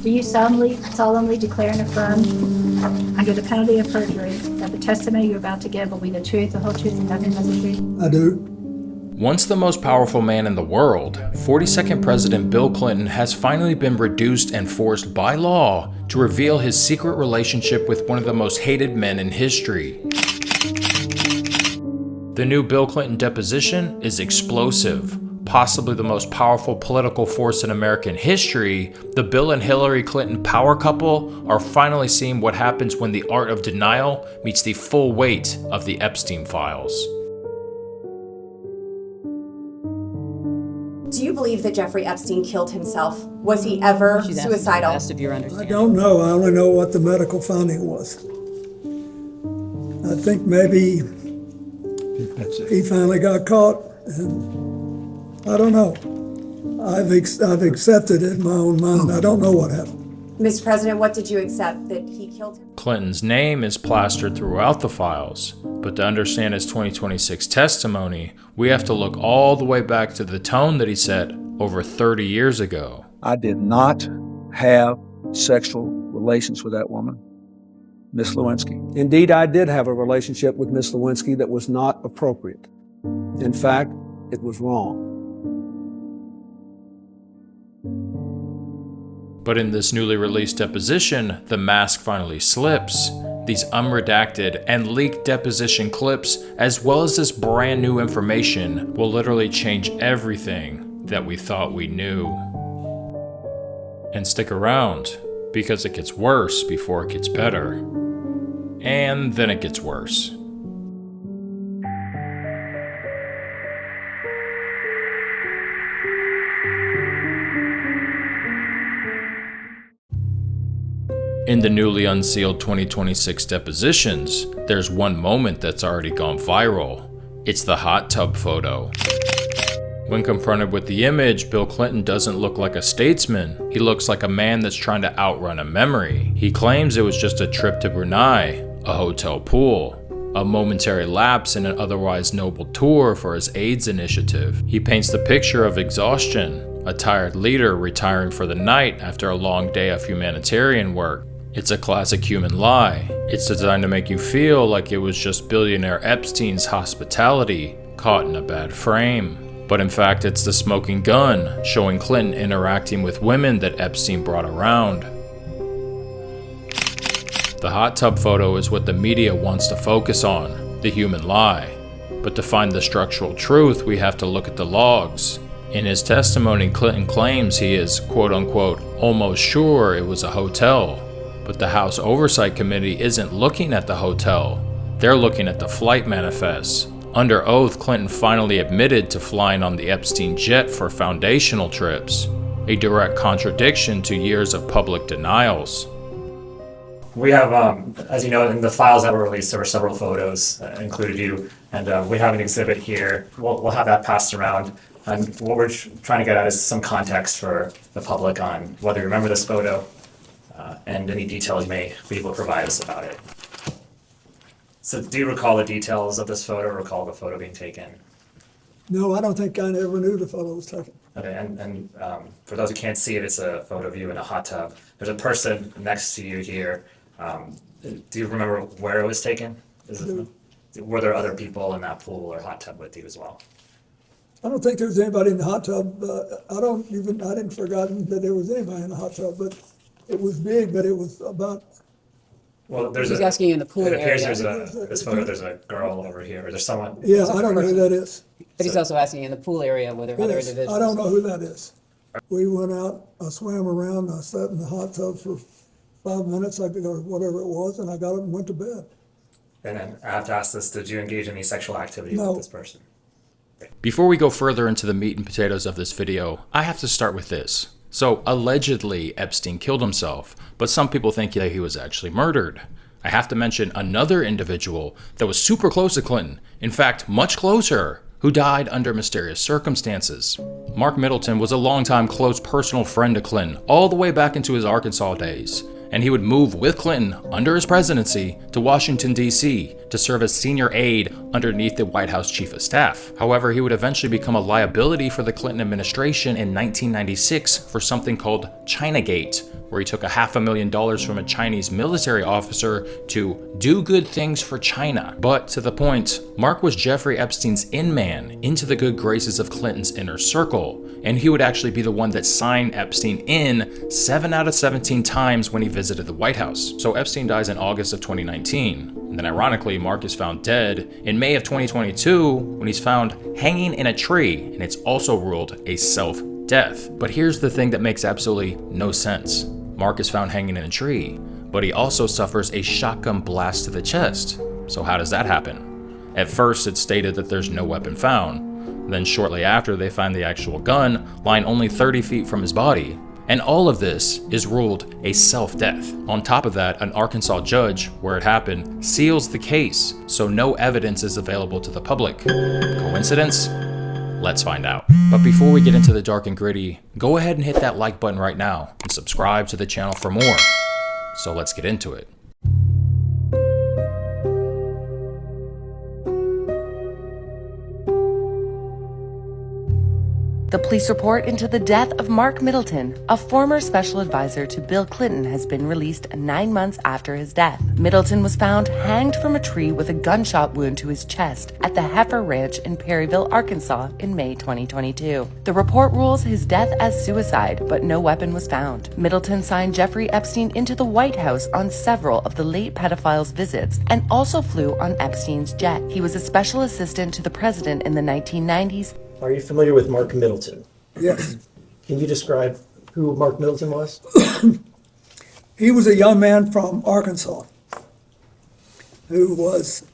Do you solemnly declare and affirm, under the penalty of perjury, that the testimony you're about to give will be the truth, the whole truth, and nothing but the truth? I do. Once the most powerful man in the world, 42nd President Bill Clinton has finally been reduced and forced by law to reveal his secret relationship with one of the most hated men in history. The new Bill Clinton deposition is explosive. Possibly the most powerful political force in American history, the Bill and Hillary Clinton power couple are finally seeing what happens when the art of denial meets the full weight of the Epstein files. Do you believe that Jeffrey Epstein killed himself? Was he ever suicidal? Best of your I understanding. don't know. I only know what the medical finding was. I think maybe he finally got caught, and I don't know. I've accepted it in my own mind. I don't know what happened. Mr. President, what did you accept? That he killed him? Clinton's name is plastered throughout the files, but to understand his 2026 testimony, we have to look all the way back to the tone that he set over 30 years ago. I did not have sexual relations with that woman, Miss Lewinsky. Indeed, I did have a relationship with Miss Lewinsky that was not appropriate. In fact, it was wrong. But in this newly released deposition, the mask finally slips. These unredacted and leaked deposition clips, as well as this brand new information, will literally change everything that we thought we knew. And stick around, because it gets worse before it gets better. And then it gets worse. In the newly unsealed 2026 depositions, there's one moment that's already gone viral. It's the hot tub photo. When confronted with the image, Bill Clinton doesn't look like a statesman. He looks like a man that's trying to outrun a memory. He claims it was just a trip to Brunei, a hotel pool, a momentary lapse in an otherwise noble tour for his AIDS initiative. He paints the picture of exhaustion, a tired leader retiring for the night after a long day of humanitarian work. It's a classic human lie. It's designed to make you feel like it was just billionaire Epstein's hospitality caught in a bad frame. But in fact, it's the smoking gun showing Clinton interacting with women that Epstein brought around. The hot tub photo is what the media wants to focus on, the human lie. But to find the structural truth, we have to look at the logs. In his testimony, Clinton claims he is, quote-unquote, almost sure it was a hotel. But the House Oversight Committee isn't looking at the hotel. They're looking at the flight manifests. Under oath, Clinton finally admitted to flying on the Epstein jet for foundational trips, a direct contradiction to years of public denials. We have, as you know, in the files that were released, there were several photos, included you, and we have an exhibit here. We'll have that passed around. And what we're trying to get at is some context for the public on whether you remember this photo and any details you may be able to provide us about it. So do you recall the details of this photo, or recall the photo being taken? No, I don't think I ever knew the photo was taken. Okay, and for those who can't see it, it's a photo of you in a hot tub. There's a person next to you here. Do you remember where it was taken? Were there other people in that pool or hot tub with you as well? I don't think there was anybody in the hot tub. I didn't forgotten that there was anybody in the hot tub, but it was big, but it was about. Well, He's asking you in the pool it appears area. this photo, there's a girl over here, or there's someone. Yeah, I don't know who that is. But he's also asking you in the pool area whether other Yes, individuals. I don't know who that is. We went out, I swam around, I sat in the hot tub for 5 minutes, or whatever it was, and I got up and went to bed. And then I have to ask this, did you engage in any sexual activity No. with this person? Before we go further into the meat and potatoes of this video, I have to start with this. So, allegedly, Epstein killed himself, but some people think that he was actually murdered. I have to mention another individual that was super close to Clinton, in fact, much closer, who died under mysterious circumstances. Mark Middleton was a longtime close personal friend to Clinton, all the way back into his Arkansas days, and he would move with Clinton under his presidency to Washington, D.C. to serve as senior aide underneath the White House Chief of Staff. However, he would eventually become a liability for the Clinton administration in 1996 for something called Chinagate, where he took $500,000 from a Chinese military officer to do good things for China. But to the point, Mark was Jeffrey Epstein's in-man into the good graces of Clinton's inner circle, and he would actually be the one that signed Epstein in 7 out of 17 times when he visited the White House. So Epstein dies in August of 2019. And then ironically, Mark is found dead in May of 2022 when he's found hanging in a tree, and it's also ruled a self-death. But here's the thing that makes absolutely no sense. Mark is found hanging in a tree, but he also suffers a shotgun blast to the chest. So how does that happen? At first, it's stated that there's no weapon found. Then shortly after, they find the actual gun lying only 30 feet from his body. And all of this is ruled a self-death. On top of that, an Arkansas judge, where it happened, seals the case, so no evidence is available to the public. Coincidence? Let's find out. But before we get into the dark and gritty, go ahead and hit that like button right now and subscribe to the channel for more. So let's get into it. The police report into the death of Mark Middleton, a former special advisor to Bill Clinton, has been released 9 months after his death. Middleton was found hanged from a tree with a gunshot wound to his chest at the Heifer Ranch in Perryville, Arkansas in May 2022. The report rules his death as suicide, but no weapon was found. Middleton signed Jeffrey Epstein into the White House on several of the late pedophile's visits and also flew on Epstein's jet. He was a special assistant to the president in the 1990s. Are you familiar with Mark Middleton? Yes. Can you describe who Mark Middleton was? He was a young man from Arkansas who was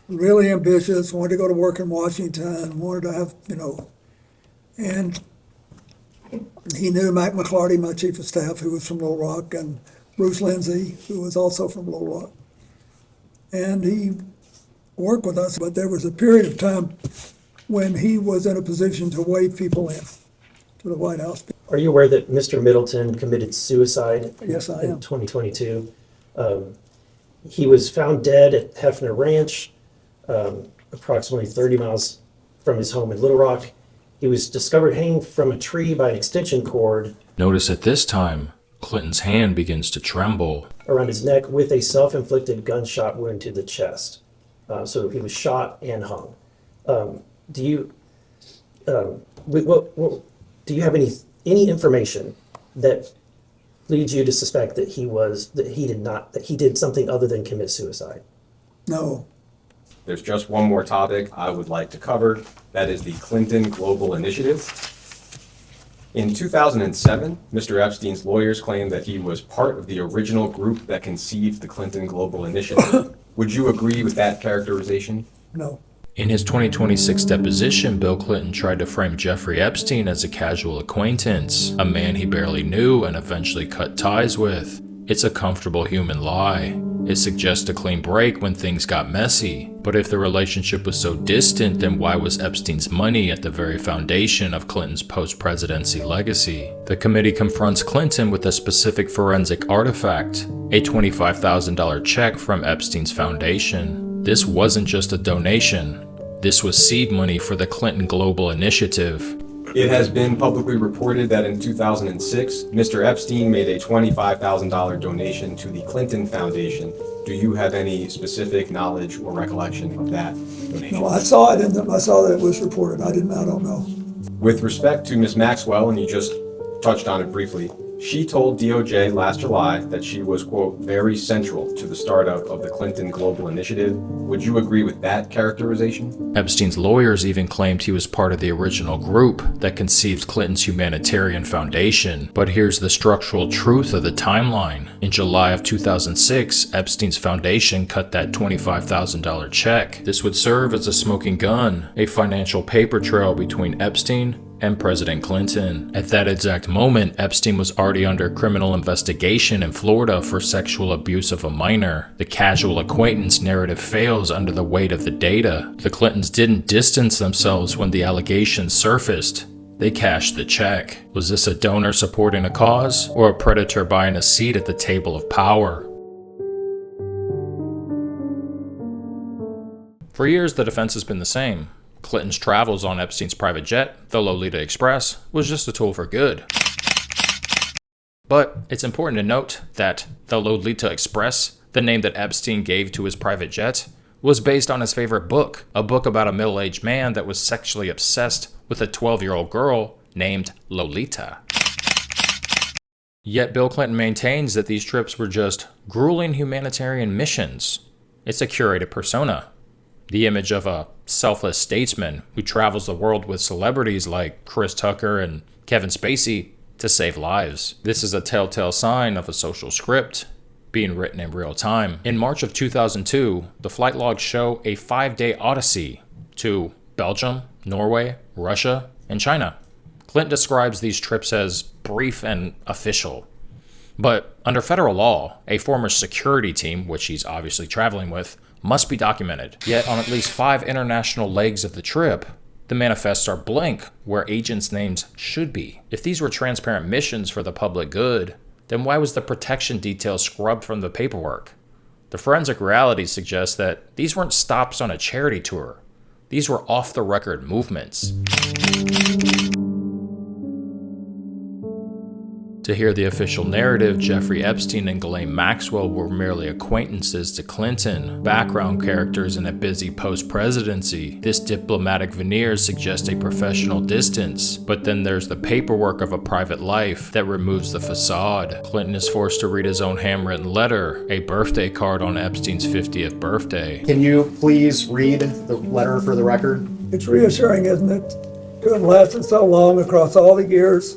really ambitious, wanted to go to work in Washington, wanted to have, and he knew Mac McClarty, my chief of staff, who was from Little Rock, and Bruce Lindsay, who was also from Little Rock. And he worked with us, but there was a period of time when he was in a position to wave people in to the White House. Are you aware that Mr. Middleton committed suicide Yes, I in am. 2022? He was found dead at Hefner Ranch, approximately 30 miles from his home in Little Rock. He was discovered hanging from a tree by an extension cord Notice at this time, Clinton's hand begins to tremble. around his neck with a self-inflicted gunshot wound to the chest. So he was shot and hung. Do you have any information that leads you to suspect that he did something other than commit suicide? No. There's just one more topic I would like to cover. That is the Clinton Global Initiative. In 2007, Mr. Epstein's lawyers claimed that he was part of the original group that conceived the Clinton Global Initiative. Would you agree with that characterization? No. In his 2026 deposition, Bill Clinton tried to frame Jeffrey Epstein as a casual acquaintance, a man he barely knew and eventually cut ties with. It's a comfortable human lie. It suggests a clean break when things got messy. But if the relationship was so distant, then why was Epstein's money at the very foundation of Clinton's post-presidency legacy? The committee confronts Clinton with a specific forensic artifact, a $25,000 check from Epstein's foundation. This wasn't just a donation. This was seed money for the Clinton Global Initiative. It has been publicly reported that in 2006, Mr. Epstein made a $25,000 donation to the Clinton Foundation. Do you have any specific knowledge or recollection of that donation? No, I saw it, and I saw that it was reported. I don't know. With respect to Ms. Maxwell, and you just touched on it briefly, she told DOJ last July that she was, quote, very central to the startup of the Clinton Global Initiative. Would you agree with that characterization? Epstein's lawyers even claimed he was part of the original group that conceived Clinton's humanitarian foundation. But here's the structural truth of the timeline. In July of 2006, Epstein's foundation cut that $25,000 check. This would serve as a smoking gun, a financial paper trail between Epstein and President Clinton. At that exact moment, Epstein was already under criminal investigation in Florida for sexual abuse of a minor. The casual acquaintance narrative fails under the weight of the data. The Clintons didn't distance themselves when the allegations surfaced. They cashed the check. Was this a donor supporting a cause, or a predator buying a seat at the table of power? For years, the defense has been the same. Clinton's travels on Epstein's private jet, the Lolita Express, was just a tool for good. But it's important to note that the Lolita Express, the name that Epstein gave to his private jet, was based on his favorite book, a book about a middle-aged man that was sexually obsessed with a 12-year-old girl named Lolita. Yet Bill Clinton maintains that these trips were just grueling humanitarian missions. It's a curated persona. The image of a selfless statesman who travels the world with celebrities like Chris Tucker and Kevin Spacey to save lives. This is a telltale sign of a social script being written in real time. In March of 2002, the flight logs show a 5-day odyssey to Belgium, Norway, Russia, and China. Clinton describes these trips as brief and official. But under federal law, a former security team, which he's obviously traveling with, must be documented. Yet on at least 5 international legs of the trip, the manifests are blank where agents' names should be. If these were transparent missions for the public good, then why was the protection detail scrubbed from the paperwork? The forensic reality suggests that these weren't stops on a charity tour. These were off-the-record movements. To hear the official narrative, Jeffrey Epstein and Ghislaine Maxwell were merely acquaintances to Clinton, background characters in a busy post-presidency. This diplomatic veneer suggests a professional distance, but then there's the paperwork of a private life that removes the facade. Clinton is forced to read his own handwritten letter, a birthday card on Epstein's 50th birthday. Can you please read the letter for the record? It's reassuring, isn't it, to have lasted so long across all the years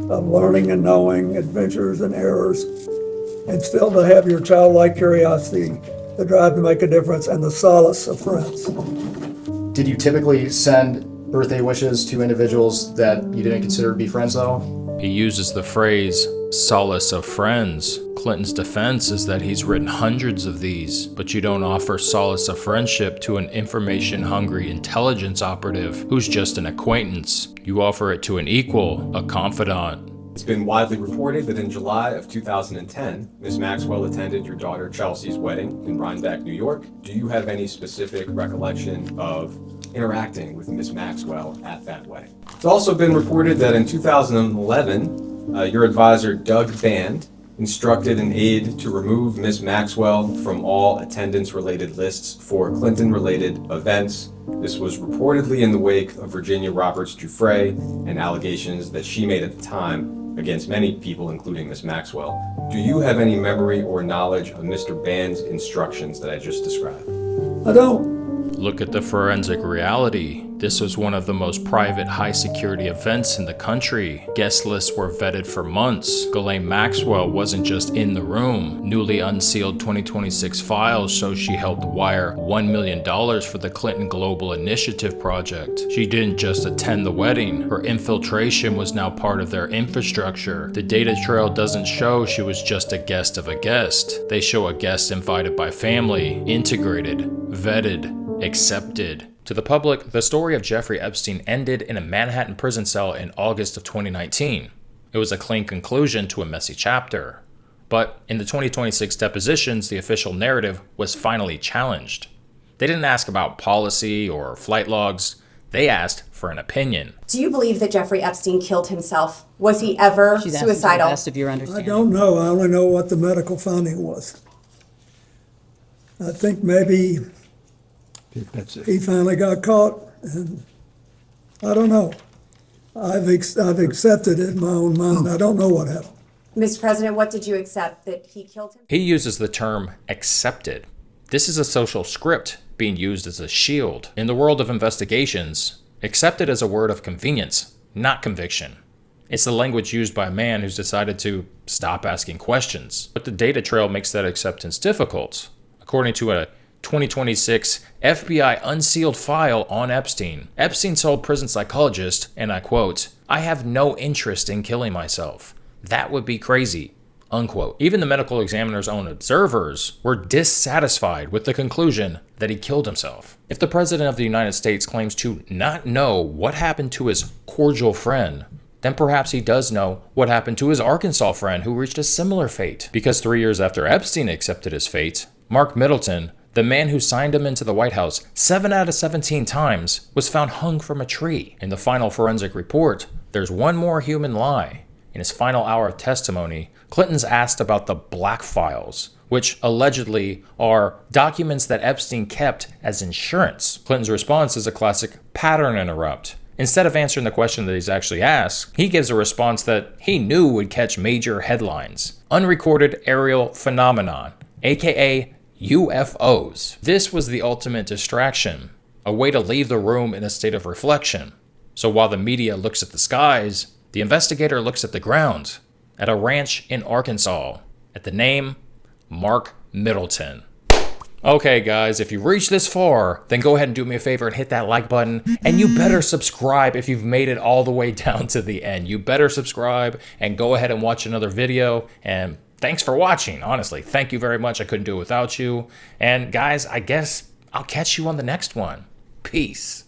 of learning and knowing, adventures and errors, and still to have your childlike curiosity, the drive to make a difference, and the solace of friends. Did you typically send birthday wishes to individuals that you didn't consider to be friends, though? He uses the phrase, solace of friends. Clinton's defense is that he's written hundreds of these, but you don't offer solace of friendship to an information-hungry intelligence operative who's just an acquaintance. You offer it to an equal, a confidant. It's been widely reported that in July of 2010, Ms. Maxwell attended your daughter Chelsea's wedding in Rhinebeck, New York. Do you have any specific recollection of interacting with Ms. Maxwell at that wedding? It's also been reported that in 2011, your advisor Doug Band instructed an aide to remove Ms. Maxwell from all attendance-related lists for Clinton-related events. This was reportedly in the wake of Virginia Roberts Giuffre and allegations that she made at the time against many people, including Ms. Maxwell. Do you have any memory or knowledge of Mr. Band's instructions that I just described? I don't. Look at the forensic reality. This was one of the most private, high-security events in the country. Guest lists were vetted for months. Ghislaine Maxwell wasn't just in the room. Newly unsealed 2026 files show she helped wire $1 million for the Clinton Global Initiative project. She didn't just attend the wedding. Her infiltration was now part of their infrastructure. The data trail doesn't show she was just a guest of a guest. They show a guest invited by family, integrated, vetted, accepted. To the public, the story of Jeffrey Epstein ended in a Manhattan prison cell in August of 2019. It was a clean conclusion to a messy chapter. But in the 2026 depositions, the official narrative was finally challenged. They didn't ask about policy or flight logs. They asked for an opinion. Do you believe that Jeffrey Epstein killed himself? Was he ever She's asking to the suicidal? best of your I understanding. don't know. I only know what the medical finding was. I think maybe That's it. he finally got caught, and I don't know. I've accepted it in my own mind. I don't know what happened. Mr. President, what did you accept? That he killed him? He uses the term accepted. This is a social script being used as a shield. In the world of investigations, accepted is a word of convenience, not conviction. It's the language used by a man who's decided to stop asking questions. But the data trail makes that acceptance difficult. According to a 2026 FBI unsealed file on Epstein, Epstein told prison psychologist, and I quote, "I have no interest in killing myself. That would be crazy," unquote. Even the medical examiner's own observers were dissatisfied with the conclusion that he killed himself. If the President of the United States claims to not know what happened to his cordial friend, then perhaps he does know what happened to his Arkansas friend who reached a similar fate. Because 3 years after Epstein accepted his fate, Mark Middleton, The man who signed him into the White House 7 out of 17 times was found hung from a tree. In the final forensic report, there's one more human lie. In his final hour of testimony, Clinton's asked about the black files, which allegedly are documents that Epstein kept as insurance. Clinton's response is a classic pattern interrupt. Instead of answering the question that he's actually asked, he gives a response that he knew would catch major headlines. Unrecorded aerial phenomenon, aka UFOs. This was the ultimate distraction, a way to leave the room in a state of reflection. So while the media looks at the skies, the investigator looks at the ground, at a ranch in Arkansas, at the name Mark Middleton. Okay guys, if you've reached this far, then go ahead and do me a favor and hit that like button, and you better subscribe if you've made it all the way down to the end. You better subscribe and go ahead and watch another video, and thanks for watching, honestly. Thank you very much. I couldn't do it without you. And guys, I guess I'll catch you on the next one. Peace.